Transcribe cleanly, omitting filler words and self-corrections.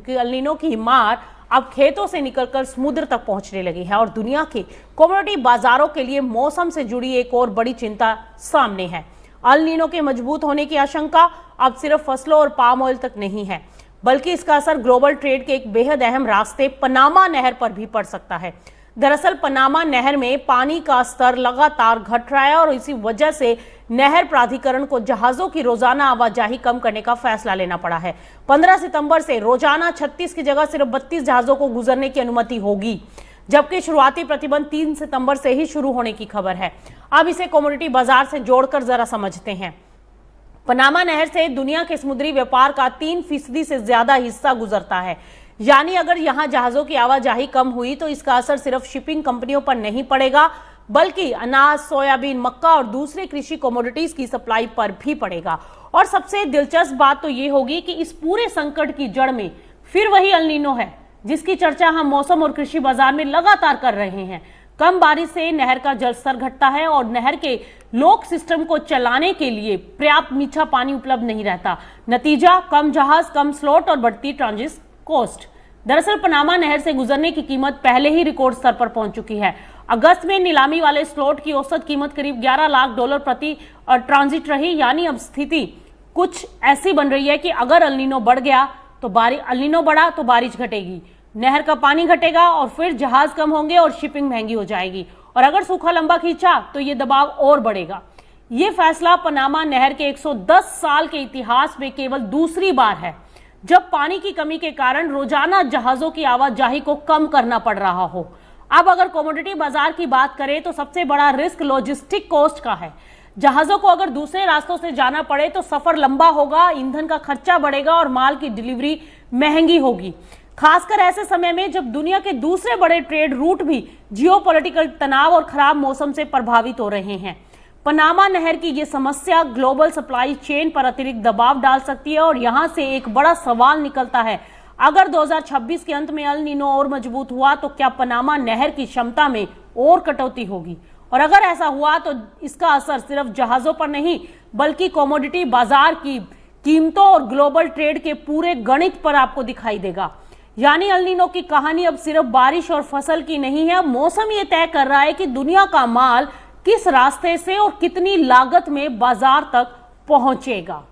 क्योंकि El Nino की मार अब खेतों से निकलकर समुद्र तक पहुंचने लगी है और दुनिया के कमोडिटी बाजारों के लिए मौसम से जुड़ी एक और बड़ी चिंता सामने है। एल नीनो के मजबूत होने की आशंका अब सिर्फ फसलों और पाम ऑयल तक नहीं है, बल्कि इसका असर ग्लोबल ट्रेड के एक बेहद अहम रास्ते पनामा नहर पर भी पड़ सकता है। दरअसल पनामा नहर में पानी का स्तर लगातार घट रहा है और इसी वजह से नहर प्राधिकरण को जहाजों की रोजाना आवाजाही कम करने का फैसला लेना पड़ा है। 15 सितंबर से रोजाना 36 की जगह सिर्फ 32 जहाजों को गुजरने की अनुमति होगी, जबकि शुरुआती प्रतिबंध 3 सितंबर से ही शुरू होने की खबर है। अब इसे कमोडिटी बाजार से जोड़कर जरा समझते हैं। पनामा नहर से दुनिया के समुद्री व्यापार का 3% से ज्यादा हिस्सा गुजरता है। यानी अगर यहां जहाजों की आवाजाही कम हुई तो इसका असर सिर्फ शिपिंग कंपनियों पर नहीं पड़ेगा, बल्कि अनाज, सोयाबीन, मक्का और दूसरे कृषि कमोडिटीज की सप्लाई पर भी पड़ेगा। और सबसे दिलचस्प बात तो ये होगी कि इस पूरे संकट की जड़ में फिर वही एल नीनो है, जिसकी चर्चा हम मौसम और कृषि बाजार में लगातार कर रहे हैं। कम बारिश से नहर का जलस्तर घटता है और नहर के लोक सिस्टम को चलाने के लिए पर्याप्त मीठा पानी उपलब्ध नहीं रहता। नतीजा, कम जहाज, कम स्लॉट और बढ़ती ट्रांजिट कॉस्ट। दरअसल पनामा नहर से गुजरने की कीमत पहले ही रिकॉर्ड स्तर पर पहुंच चुकी है। अगस्त में नीलामी वाले स्लॉट की औसत कीमत करीब $11 लाख प्रति ट्रांजिट रही। यानी अब स्थिति कुछ ऐसी बन रही है कि अगर एल नीनो बढ़ा तो बारिश घटेगी, नहर का पानी घटेगा और फिर जहाज कम होंगे और शिपिंग महंगी हो जाएगी। और अगर सूखा लंबा खींचा तो ये दबाव और बढ़ेगा। ये फैसला पनामा नहर के 110 साल के इतिहास में केवल दूसरी बार है जब पानी की कमी के कारण रोजाना जहाजों की आवाजाही को कम करना पड़ रहा हो। अब अगर कमोडिटी बाजार की बात करें तो सबसे बड़ा रिस्क लॉजिस्टिक कॉस्ट का है। जहाजों को अगर दूसरे रास्तों से जाना पड़े तो सफर लंबा होगा, ईंधन का खर्चा बढ़ेगा और माल की डिलीवरी महंगी होगी, खासकर ऐसे समय में जब दुनिया के दूसरे बड़े ट्रेड रूट भी जियोपॉलिटिकल तनाव और खराब मौसम से प्रभावित हो रहे हैं। पनामा नहर की यह समस्या ग्लोबल सप्लाई चेन पर अतिरिक्त दबाव डाल सकती है और यहां से एक बड़ा सवाल निकलता है, अगर 2026 के अंत में एल नीनो और मजबूत हुआ तो क्या पनामा नहर की क्षमता में और कटौती होगी? और अगर ऐसा हुआ तो इसका असर सिर्फ जहाजों पर नहीं, बल्कि कमोडिटी बाजार की कीमतों और ग्लोबल ट्रेड के पूरे गणित पर आपको दिखाई देगा। यानी एल नीनो की कहानी अब सिर्फ बारिश और फसल की नहीं है, मौसम ये तय कर रहा है कि दुनिया का माल किस रास्ते से और कितनी लागत में बाजार तक पहुंचेगा।